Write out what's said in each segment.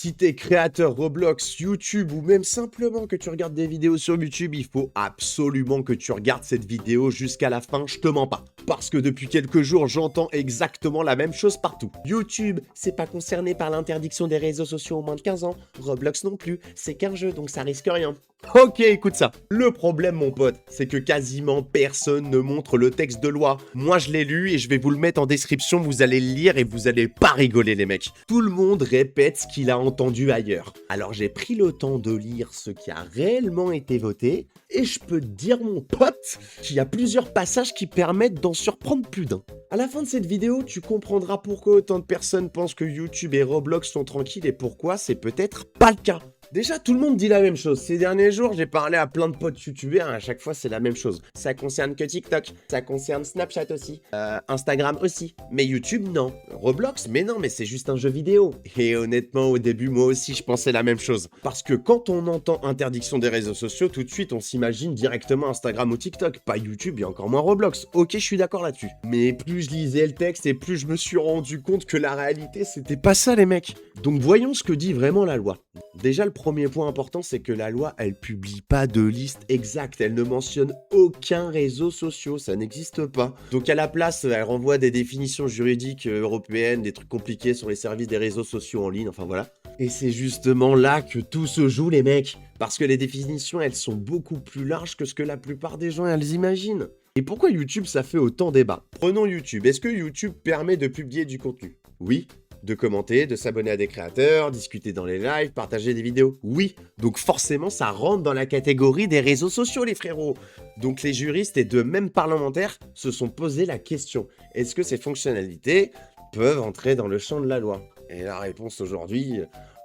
Si t'es créateur Roblox, YouTube ou même simplement que tu regardes des vidéos sur YouTube, il faut absolument que tu regardes cette vidéo jusqu'à la fin, je te mens pas. Parce que depuis quelques jours, j'entends exactement la même chose partout. YouTube, c'est pas concerné par l'interdiction des réseaux sociaux aux moins de 15 ans. Roblox non plus, c'est qu'un jeu donc ça risque rien. Ok, écoute ça. Le problème, mon pote, c'est que quasiment personne ne montre le texte de loi. Moi, je l'ai lu et je vais vous le mettre en description. Vous allez le lire et vous allez pas rigoler, les mecs. Tout le monde répète ce qu'il a entendu ailleurs. Alors, j'ai pris le temps de lire ce qui a réellement été voté et je peux te dire, mon pote, qu'il y a plusieurs passages qui permettent d'en surprendre plus d'un. À la fin de cette vidéo, tu comprendras pourquoi autant de personnes pensent que YouTube et Roblox sont tranquilles et pourquoi c'est peut-être pas le cas. Déjà, tout le monde dit la même chose. Ces derniers jours, j'ai parlé à plein de potes youtubeurs, à chaque fois, c'est la même chose. Ça concerne que TikTok, ça concerne Snapchat aussi, Instagram aussi. Mais YouTube, non. Roblox, mais non, mais c'est juste un jeu vidéo. Et honnêtement, au début, moi aussi, je pensais la même chose. Parce que quand on entend interdiction des réseaux sociaux, tout de suite, on s'imagine directement Instagram ou TikTok. Pas YouTube et encore moins Roblox. Ok, je suis d'accord là-dessus. Mais plus je lisais le texte et plus je me suis rendu compte que la réalité, c'était pas ça, les mecs. Donc voyons ce que dit vraiment la loi. Déjà, le premier point important, c'est que la loi, elle publie pas de liste exacte. Elle ne mentionne aucun réseau social, ça n'existe pas. Donc à la place, elle renvoie des définitions juridiques européennes, des trucs compliqués sur les services des réseaux sociaux en ligne, enfin voilà. Et c'est justement là que tout se joue, les mecs. Parce que les définitions, elles sont beaucoup plus larges que ce que la plupart des gens, elles imaginent. Et pourquoi YouTube, ça fait autant débat? Prenons YouTube. Est-ce que YouTube permet de publier du contenu? Oui. De commenter, de s'abonner à des créateurs, discuter dans les lives, partager des vidéos. Oui, donc forcément ça rentre dans la catégorie des réseaux sociaux, les frérots. Donc les juristes et de même parlementaires se sont posé la question, est-ce que ces fonctionnalités peuvent entrer dans le champ de la loi? Et la réponse aujourd'hui,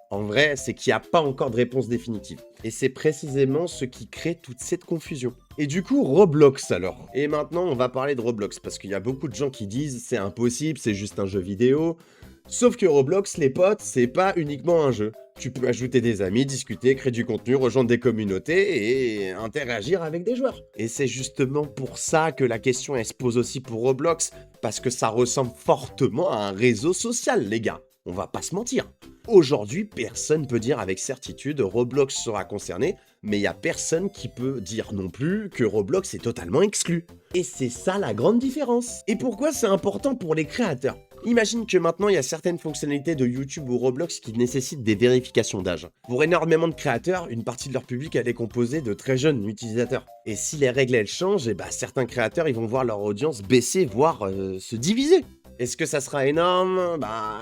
en vrai, c'est qu'il n'y a pas encore de réponse définitive. Et c'est précisément ce qui crée toute cette confusion. Et du coup, Roblox alors. Et maintenant, on va parler de Roblox, parce qu'il y a beaucoup de gens qui disent c'est impossible, c'est juste un jeu vidéo. Sauf que Roblox, les potes, c'est pas uniquement un jeu. Tu peux ajouter des amis, discuter, créer du contenu, rejoindre des communautés et interagir avec des joueurs. Et c'est justement pour ça que la question elle se pose aussi pour Roblox, parce que ça ressemble fortement à un réseau social, les gars. On va pas se mentir. Aujourd'hui, personne peut dire avec certitude Roblox sera concerné, mais il y a personne qui peut dire non plus que Roblox est totalement exclu. Et c'est ça la grande différence. Et pourquoi c'est important pour les créateurs? Imagine que maintenant il y a certaines fonctionnalités de YouTube ou Roblox qui nécessitent des vérifications d'âge. Pour énormément de créateurs, une partie de leur public elle est composée de très jeunes utilisateurs. Et si les règles elles changent, et certains créateurs ils vont voir leur audience baisser, voire se diviser. Est-ce que ça sera énorme?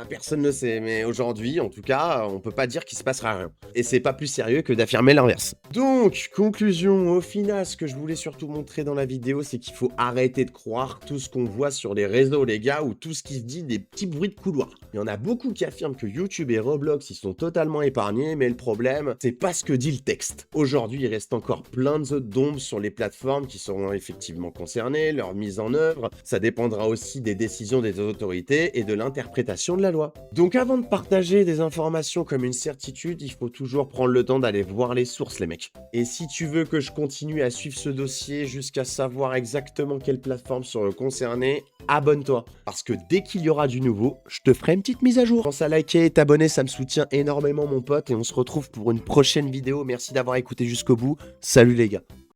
Personne ne sait, mais aujourd'hui, en tout cas, on peut pas dire qu'il se passera rien. Et c'est pas plus sérieux que d'affirmer l'inverse. Donc, conclusion, au final, ce que je voulais surtout montrer dans la vidéo, c'est qu'il faut arrêter de croire tout ce qu'on voit sur les réseaux, les gars, ou tout ce qui se dit des petits bruits de couloir. Il y en a beaucoup qui affirment que YouTube et Roblox, ils sont totalement épargnés, mais le problème, c'est pas ce que dit le texte. Aujourd'hui, il reste encore plein de zones d'ombre sur les plateformes qui seront effectivement concernées, leur mise en œuvre, ça dépendra aussi des décisions des autorités et de l'interprétation de la loi. Donc avant de partager des informations comme une certitude, il faut toujours prendre le temps d'aller voir les sources, les mecs. Et si tu veux que je continue à suivre ce dossier jusqu'à savoir exactement quelles plateformes seront concernées, abonne-toi. Parce que dès qu'il y aura du nouveau, je te ferai une petite mise à jour. Pense à liker et t'abonner, ça me soutient énormément mon pote et on se retrouve pour une prochaine vidéo. Merci d'avoir écouté jusqu'au bout. Salut les gars.